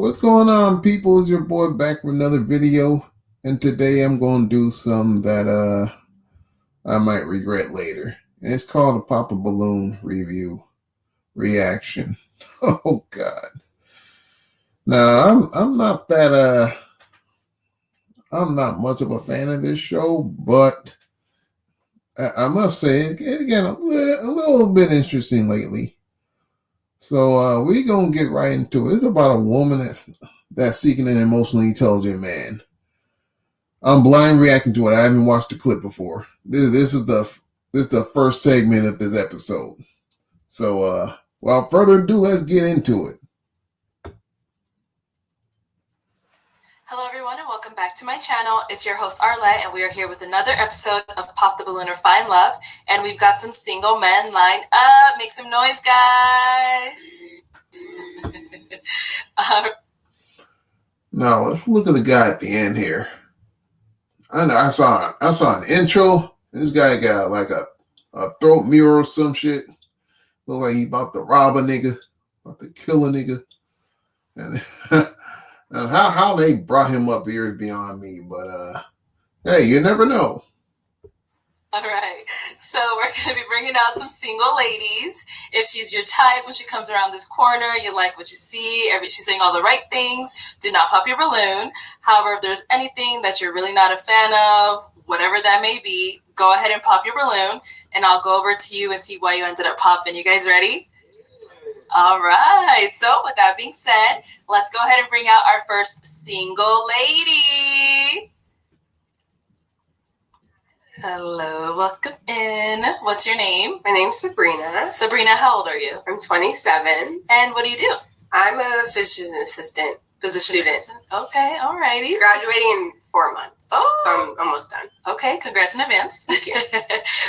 What's going on, people? It's your boy back with another video, and today I'm going to do something that I might regret later. And it's called a Pop a Balloon review reaction. Oh God! Now I'm not much of a fan of this show, but I must say it got a little bit interesting lately. So we're gonna get right into it. It's about a woman that's seeking an emotionally intelligent man. I'm blind reacting to it. I haven't watched the clip before. This is the first segment of this episode. So without further ado, let's get into it. Hello everyone and welcome back to my channel. It's your host Arlette and we are here with another episode of Pop the Balloon or Find Love, and we've got some single men lined up. Make some noise, guys. Now let's look at the guy at the end here. I know I saw an intro. This guy got like a throat mirror or some shit. Look like he about to rob a nigga, about to kill a nigga. And and how they brought him up here is beyond me, but hey, you never know. All right, so we're going to be bringing out some single ladies. If she's your type, when she comes around this corner, you like what you see, she's saying all the right things, do not pop your balloon. However, if there's anything that you're really not a fan of, whatever that may be, go ahead and pop your balloon, and I'll go over to you and see why you ended up popping. You guys ready? All right, so with that being said, let's go ahead and bring out our first single lady. Hello, welcome in. What's your name? My name's Sabrina. Sabrina, how old are you? I'm 27. And what do you do? I'm a physician assistant. Assistant. Okay, all righty. Graduating in 4 months. Oh. So I'm almost done. Okay, congrats in advance. Thank you.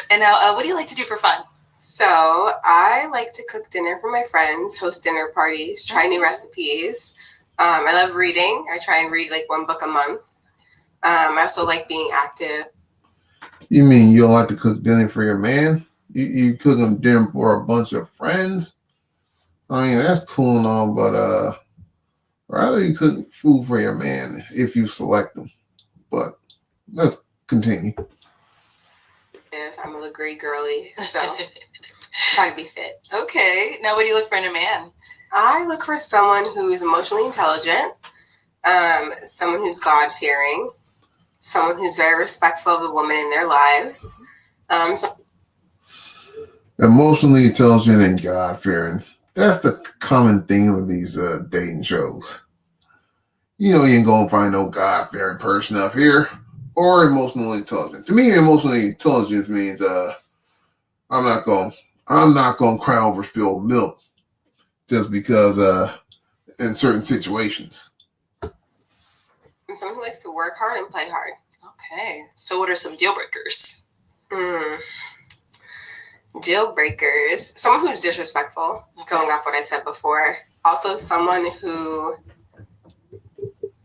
And now, what do you like to do for fun? So I like to cook dinner for my friends, host dinner parties, try new recipes. I love reading. I try and read like 1 book a month. I also like being active. You mean you don't like to cook dinner for your man? You cooking dinner for a bunch of friends? I mean, that's cool and all, but rather you cook food for your man if you select them. But let's continue. I'm a great girly, so try to be fit. Okay, now what do you look for in a man? I look for someone who's emotionally intelligent, someone who's God-fearing, someone who's very respectful of the woman in their lives. Emotionally intelligent and God-fearing. That's the common theme of these dating shows. You know, you ain't gonna find no God-fearing person up here or emotionally intelligent. To me, emotionally intelligent means I'm not gonna cry over spilled milk just because in certain situations. I'm someone who likes to work hard and play hard. Okay, so what are some deal breakers? Deal breakers. Someone who's disrespectful, going off what I said before. Also someone who...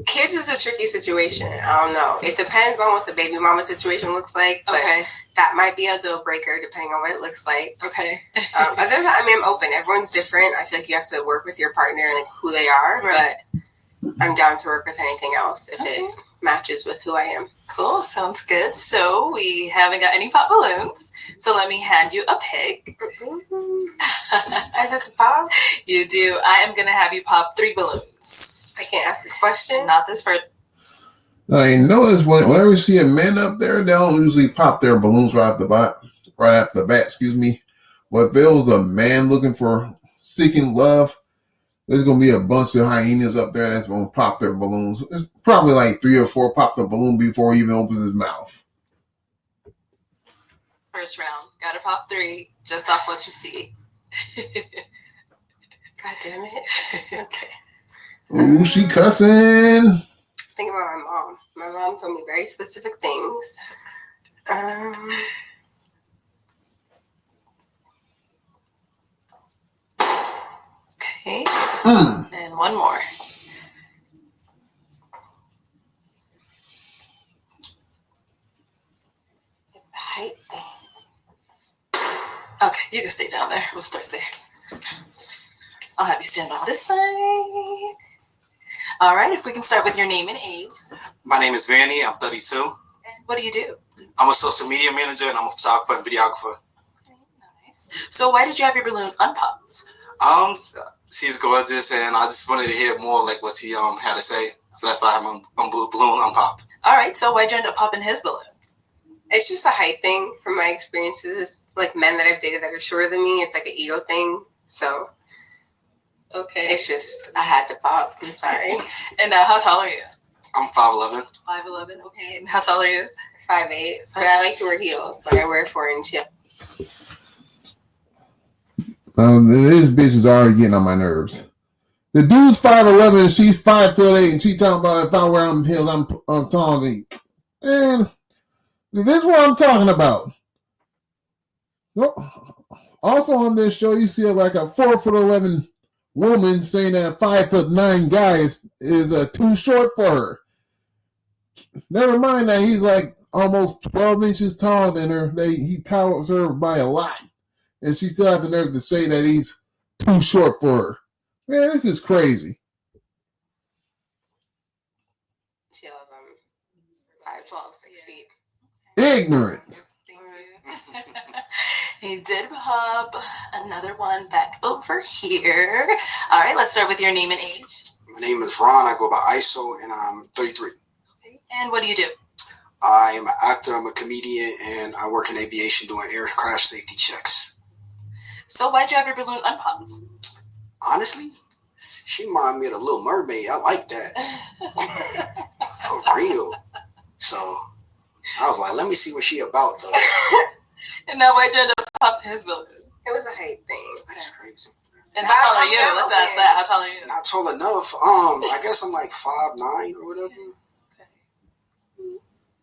Kids is a tricky situation. I don't know. It depends on what the baby mama situation looks like, but that might be a deal breaker depending on what it looks like. Okay. Other than that, I mean, I'm open. Everyone's different. I feel like you have to work with your partner and like who they are, but I'm down to work with anything else if it matches with who I am. Cool, sounds good. So we haven't got any pop balloons, so let me hand you a pick. I have to pop? You do. I am going to have you pop 3 balloons. I can't ask a question? Not this first. I notice whenever you see a man up there, they don't usually pop their balloons right off the bat, excuse me. But if there was a man seeking love, there's going to be a bunch of hyenas up there that's going to pop their balloons. It's probably like 3 or 4 pop the balloon before he even opens his mouth. First round. Got to pop 3 just off what you see. God damn it. Okay. Ooh, she cussing. Think about my mom. My mom told me very specific things. Okay. And one more. Height. Okay, you can stay down there. We'll start there. I'll have you stand on this side. All right, if we can start with your name and age. My name is Vanny. I'm 32. And what do you do? I'm a social media manager and I'm a photographer and videographer. Okay, nice. So why did you have your balloon unpopped? She's gorgeous and I just wanted to hear more like what she had to say. So that's why I have my balloon unpopped. All right, so why'd you end up popping his balloon? It's just a height thing from my experiences. Like men that I've dated that are shorter than me, it's like an ego thing. So Okay. it's just, I had to pop. I'm sorry. And how tall are you? I'm 5'11". 5'11", okay. And how tall are you? 5'8", but I like to wear heels. Like I wear 4-inch heels. This bitch is already getting on my nerves. The dude's 5'11", and she's 5'8", and she talking about if I wear them heels, I'm taller than you. And this is what I'm talking about. Well, also on this show, you see like a 4'11" woman saying that a 5'9" guy is too short for her. Never mind that he's like almost 12 inches taller than her. He towers her by a lot. And she still has the nerve to say that he's too short for her. Man, this is crazy. Heels, I'm 5'12", 6 feet. Ignorant. Thank you. He did pop another one back over here. All right, let's start with your name and age. My name is Ron. I go by ISO and I'm 33. Okay. And what do you do? I am an actor. I'm a comedian and I work in aviation doing aircraft safety checks. So why'd you have your balloon unpopped? Honestly, she reminded me of the Little Mermaid. I like that. For real. So I was like, let me see what she about though. And now why'd you end up popping his balloon? It was a height thing. That's crazy. And how tall are you? Let's ask that. How tall are you? Not tall enough. I guess I'm like 5'9" or whatever.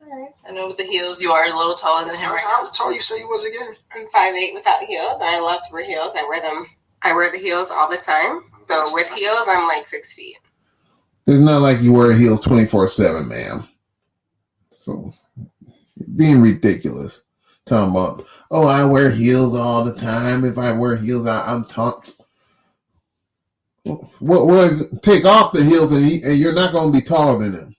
All right. I know with the heels you are a little taller than him right How now. tall you say you was again? I'm 5'8" without heels, and I love to wear heels. I wear them. I wear the heels all the time. So with heels, I'm like 6 feet. It's not like you wear heels 24/7, ma'am. So, being ridiculous. Talking about, oh, I wear heels all the time. If I wear heels, I'm tall. Well, take off the heels and you're not going to be taller than them.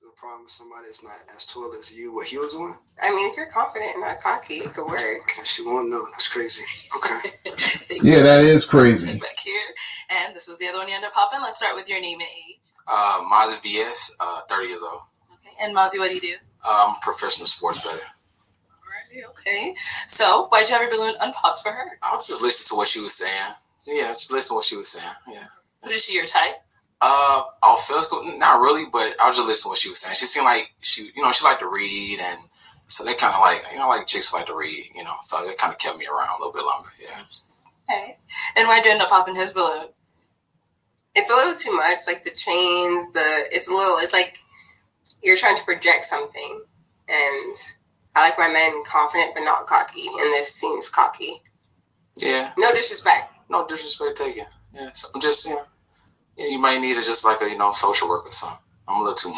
The problem with somebody that's not as tall as you with heels on? I mean, if you're confident and not cocky, it could work. She won't know. That's crazy. Okay. Yeah, that is crazy. Back here. And this is the other one you end up popping. Let's start with your name and age. Mozzie VS, 30 years old. Okay. And Mozzie, what do you do? I'm a professional sports bettor. Alrighty, okay. So why'd you have your balloon unpopped for her? I was just listening to what she was saying. Yeah, just listen to what she was saying. Yeah. But is she your type? Off film school, not really, but I was just listening to what she was saying. She seemed like she liked to read, and so they kind of like, like chicks like to read, so they kind of kept me around a little bit longer. Yeah. Okay. And why'd you end up popping his balloon? It's a little too much. Like the chains, it's like you're trying to project something. And I like my men confident but not cocky, and this seems cocky. Yeah. No disrespect. No disrespect taken. Yeah. So I'm just, you might need just like a, social worker or something.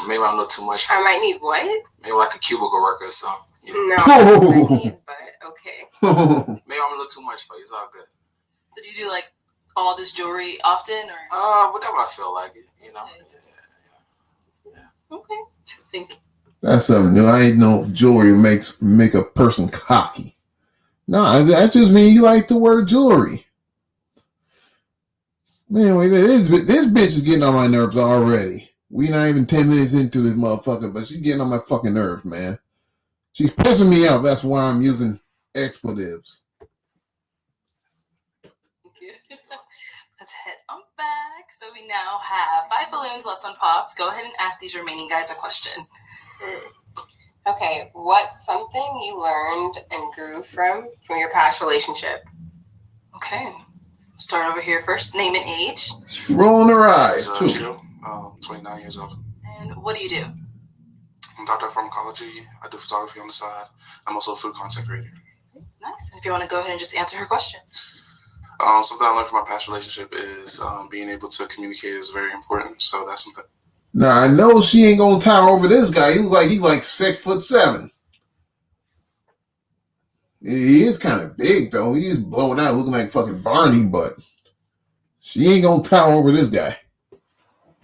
Maybe I'm a little too much. I might need what? Maybe like a cubicle worker or something. No, I need, but okay. Maybe I'm a little too much for you. It's all good. So do you do like all this jewelry often, or? Whatever I feel like it, Yeah. Okay. Thank you. That's something new. I ain't know jewelry make a person cocky. No, that just means you like to wear jewelry. Anyway, this bitch is getting on my nerves already. We not even 10 minutes into this motherfucker, but she's getting on my fucking nerves, man. She's pissing me off. That's why I'm using expletives. Thank you. Let's head on back. So we now have 5 balloons left on pops. Go ahead and ask these remaining guys a question. Okay, what's something you learned and grew from your past relationship? Okay. Start over here first. Name and age. Rolling her eyes, too. Chill. 29 years old. And what do you do? I'm a doctor of pharmacology. I do photography on the side. I'm also a food content creator. Nice. And if you want to go ahead and just answer her question. Something I learned from my past relationship is being able to communicate is very important. So that's something. Now I know she ain't gonna tower over this guy. He's like 6'7". He is kind of big though. He's blowing out, looking like fucking Barney, but She ain't gonna tower over this guy. I'm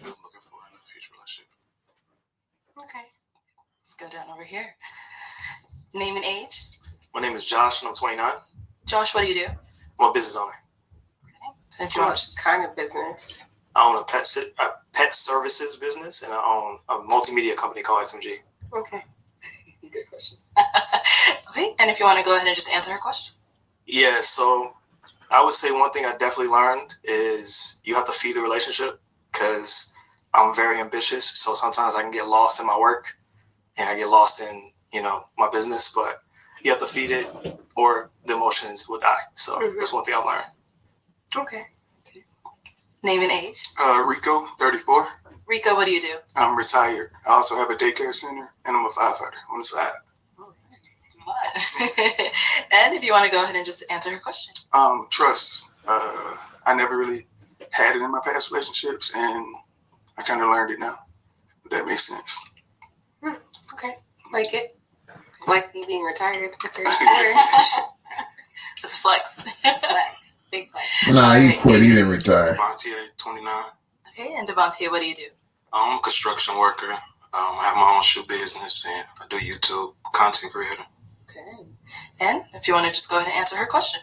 looking for in a future relationship. Okay. Let's go down over here. Name and age. My name is Josh, and I'm 29. Josh, what do you do? I'm a business owner. And if you want What kind of business? I own a pet services business, and I own a multimedia company called XMG. Okay. Good question. Okay, and if you want to go ahead and just answer her question. Yeah, so I would say one thing I definitely learned is you have to feed the relationship, because I'm very ambitious. So sometimes I can get lost in my work and I get lost in, my business, but you have to feed it or the emotions will die. So that's one thing I've learned. Okay. Name and age. Rico, 34. Rico, what do you do? I'm retired. I also have a daycare center, and I'm a firefighter on the side. And if you want to go ahead and just answer her question. Trust. I never really had it in my past relationships, and I kind of learned it now. If that makes sense. Okay. Like it. Like me being retired at 34. Just flex. Flex. Big flex. Nah, he quit. He didn't retire. Montier, 29. Okay, and Devontae, what do you do? I'm a construction worker. I have my own shoe business and I do YouTube content creator. Okay. And if you want to just go ahead and answer her question.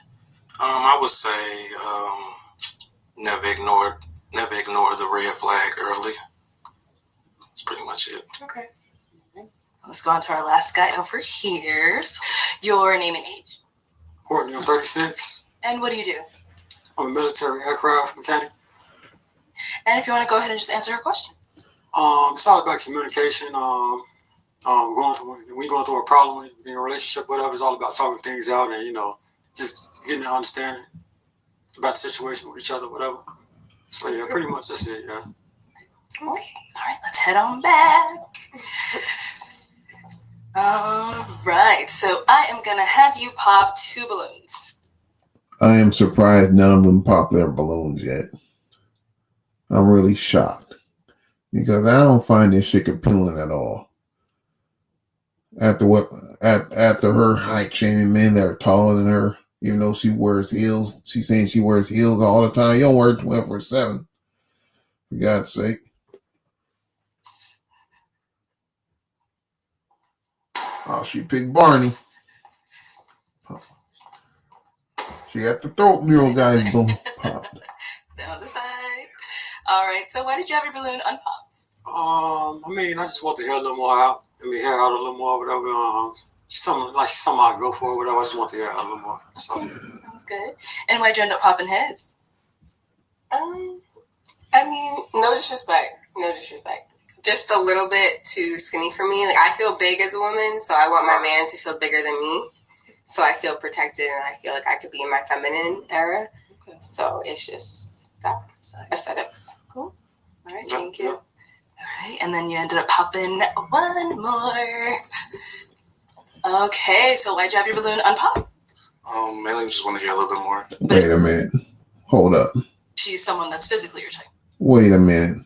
I would say never ignore the red flag early. That's pretty much it. Okay. Let's go on to our last guy over here. So, your name and age. Courtney, I'm 36. And what do you do? I'm a military aircraft mechanic. And if you want to go ahead and just answer her question. It's all about communication. When you're going through a problem in a relationship, whatever, it's all about talking things out and, just getting an understanding about the situation with each other, whatever. So, yeah, pretty much that's it, yeah. Okay. All right, let's head on back. All right, so I am going to have you pop 2 balloons. I am surprised none of them popped their balloons yet. I'm really shocked because I don't find this shit appealing at all. After her height shaming men that are taller than her, even though she wears heels, she's saying she wears heels all the time. You don't wear 24/7. For God's sake. Oh, she picked Barney. She got the throat mural guys popped. Stand on the side. All right, so why did you have your balloon unpopped? I just want to hear a little more out. Hear out a little more, whatever. Something I go for, whatever. I just want to hear out a little more. So. Sounds good. And why'd you end up popping his? No disrespect. Just a little bit too skinny for me. Like, I feel big as a woman, so I want my man to feel bigger than me. So I feel protected and I feel like I could be in my feminine era. Okay. So it's just that aesthetics. Cool. All right, thank you. All right, and then you ended up popping 1 more. Okay, so why'd you have your balloon unpopped? Mainly just want to hear a little bit more. Wait a minute. Hold up. She's someone that's physically your type. Wait a minute.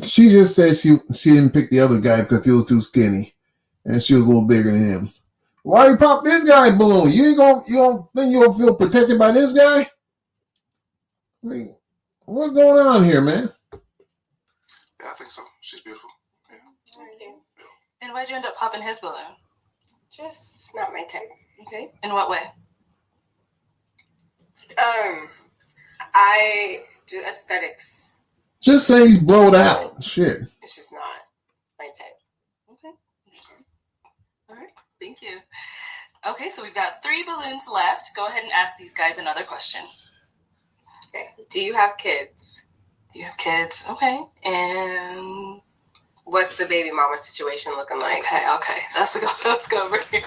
She just said she didn't pick the other guy because he was too skinny, and she was a little bigger than him. Why you pop this guy balloon? You don't think you'll feel protected by this guy? I mean, what's going on here, man? Yeah, I think so. She's beautiful. Yeah. Thank you. And why'd you end up popping his balloon? Just not my type. Okay. In what way? I do aesthetics. Just say he's blowed out. Shit. It's just not my type. Okay. All right. Thank you. Okay, so we've got 3 balloons left. Go ahead and ask these guys another question. Okay. Do you have kids? Do you have kids? Okay. And what's the baby mama situation looking like? Okay. Let's go over here.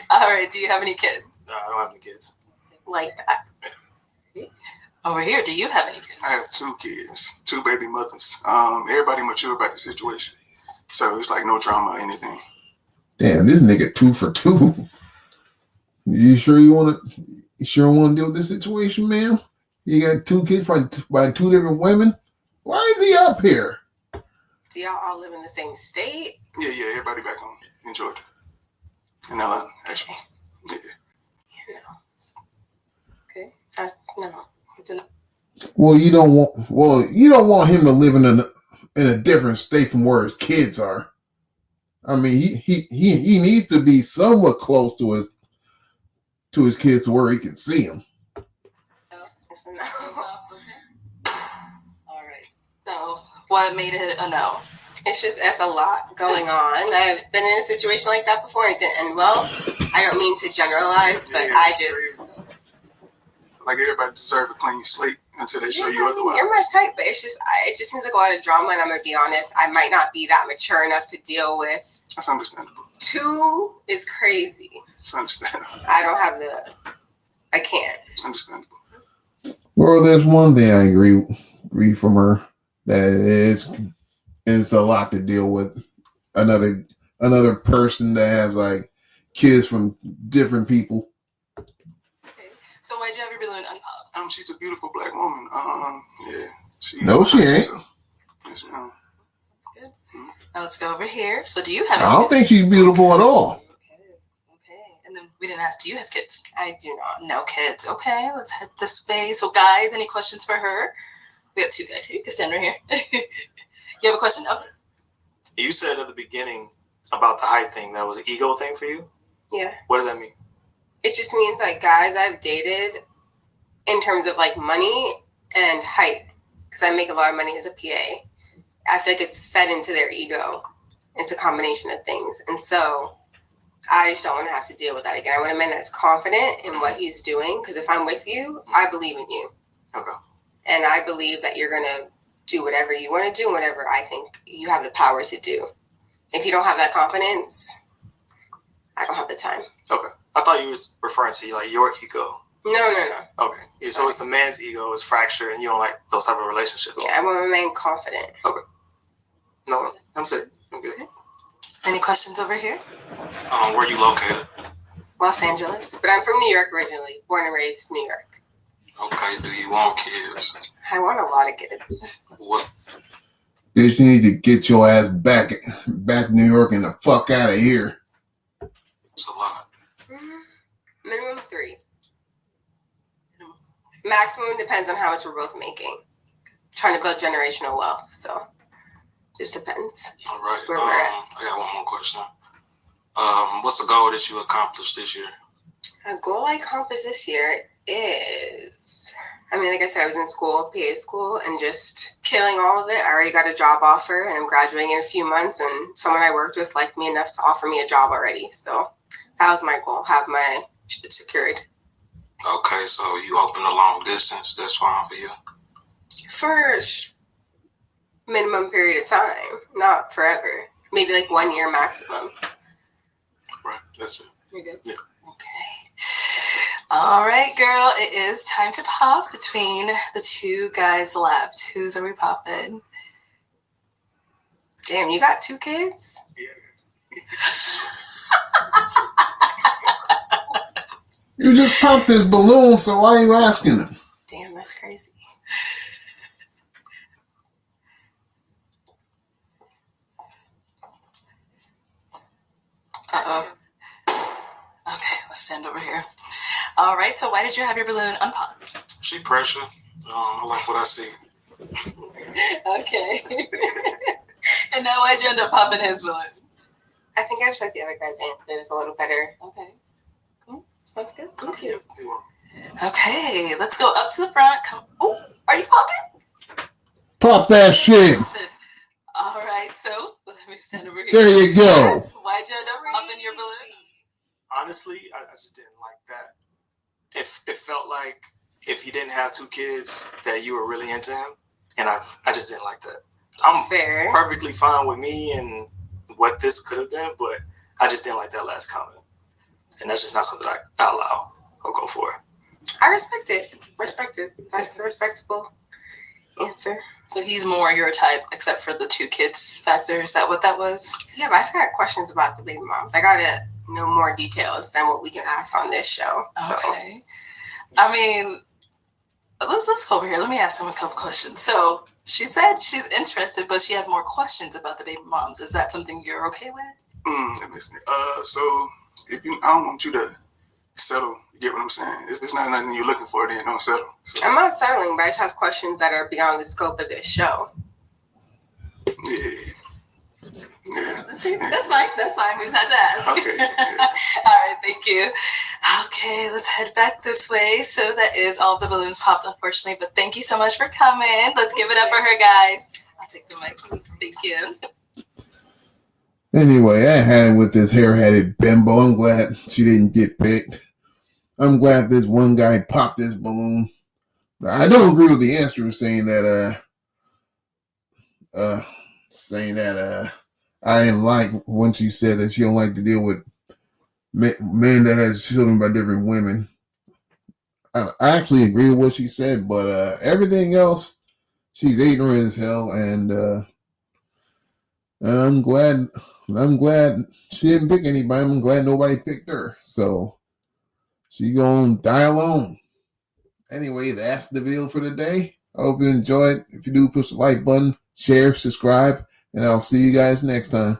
All right. Do you have any kids? No, I don't have any kids. Like that. Over here, do you have any kids? I have 2 kids, 2 baby mothers. Everybody mature about the situation. So it's like no drama or anything. Damn, this nigga 2 for 2. You sure want to deal with this situation, man? You got 2 kids by 2 different women? Why is he up here? Do y'all all live in the same state? Yeah, everybody back home in Georgia. In Atlanta, actually. Yeah. No. Okay. That's no. It's enough. Well, you don't want him to live in a different state from where his kids are. I mean, he needs to be somewhat close to his kids to where he can see them. It's a no. Okay. All right. So, what made it a no? It's just it's a lot going on. I've been in a situation like that before and it didn't end well. I don't mean to generalize, but I just like everybody deserves a clean slate until they show you otherwise. You're my type, but it just seems like a lot of drama, and I'm gonna be honest, I might not be that mature enough to deal with. That's understandable. 2 is crazy. It's understandable. I can't. It's understandable. Well, there's one thing I agree from her, that it's a lot to deal with another person that has like kids from different people. Okay. So why'd you have your balloon unpopped? She's a beautiful black woman. Yeah. She ain't. So, yes, ma'am. That's good. Now let's go over here. So do you have I don't think she's beautiful at all. Okay. And then we didn't ask, do you have kids? I do not. No kids. Okay, let's head this way. So guys, any questions for her? We have 2 guys here. You can stand right here. You have a question? Oh. You said at the beginning about the height thing that was an ego thing for you. Yeah. What does that mean? It just means like guys I've dated in terms of like money and height, because I make a lot of money as a PA. I feel like it's fed into their ego. It's a combination of things. And so I just don't want to have to deal with that again. I want a man that's confident in what he's doing, because if I'm with you, I believe in you. Okay. And I believe that you're going to do whatever you want to do, whatever I think you have the power to do. If you don't have that confidence, I don't have the time. Okay. I thought you was referring to like your ego. No. Okay. Yeah, so it's the man's ego is fractured and you don't like those type of relationships. Yeah, I want my man confident. Okay. No, I'm safe. I'm good. Any questions over here? Where are you located? Los Angeles. But I'm from New York originally, born and raised New York. Okay, do you want kids? I want a lot of kids. What? Bitch, you need to get your ass back to New York and the fuck out of here. It's a lot. Minimum 3. Maximum depends on how much we're both making. Trying to build generational wealth, so just depends. All right. Where we're at. I got one more question. What's the goal that you accomplished this year? A goal I accomplished this year is, like I said, I was in school, PA school, and just killing all of it. I already got a job offer, and I'm graduating in a few months, and someone I worked with liked me enough to offer me a job already. So that was my goal, have my shit secured. Okay, so you open a long distance. That's fine for you? For minimum period of time, not forever. Maybe like 1 year maximum. Right, that's it. You're good? Yeah. Okay. All right, girl. It is time to pop between the 2 guys left. Whose are we popping? Damn, you got 2 kids? Yeah. You just popped this balloon, so why are you asking him? Damn, that's crazy. Uh-oh. Okay, let's stand over here. All right, so why did you have your balloon unpopped? She pressure. I like what I see. Okay. And now why'd you end up popping his balloon? I think I just like the other guy's answer. It's a little better. Okay. Cool. Sounds good. Thank you. Yeah. Okay, let's go up to the front. Come. Oh, are you popping? Pop that shit. All right, so let me stand over here. There you go. Why'd you end up popping your balloon? Honestly, I just didn't like that. It felt like if he didn't have 2 kids, that you were really into him, and I just didn't like that. I'm Fair. perfectly fine with me and what this could have been, but I just didn't like that last comment, and that's just not something I allow or go for. I respect it. That's a respectable answer. So he's more your type, except for the 2 kids factor. Is that what that was? Yeah, but I just got questions about the baby moms. I gotta know more details than what we can ask on this show. So. Okay. Let's go over here. Let me ask him a couple questions. So she said she's interested, but she has more questions about the baby moms. Is that something you're okay with? That makes me. So if you, I don't want you to settle. You get what I'm saying? If it's not nothing you're looking for, then don't settle. So, I'm not settling, but I just have questions that are beyond the scope of this show. yeah. That's fine. That's fine. We just had to ask. Okay. Yeah. All right. Thank you. Okay, let's head back this way. So that is all of the balloons popped, unfortunately. But thank you so much for coming. Let's give it up for her, guys. I'll take the mic. Thank you. Anyway, I had it with this hair-headed bimbo. I'm glad she didn't get picked. I'm glad this one guy popped this balloon. I don't agree with the answer saying that I didn't like when she said that she don't like to deal with men that has children by different women. I actually agree with what she said, but everything else, she's ignorant as hell, and I'm glad she didn't pick anybody. I'm glad nobody picked her. So she gonna die alone. Anyway, that's the video for today. I hope you enjoyed. If you do, push the like button, share, subscribe, and I'll see you guys next time.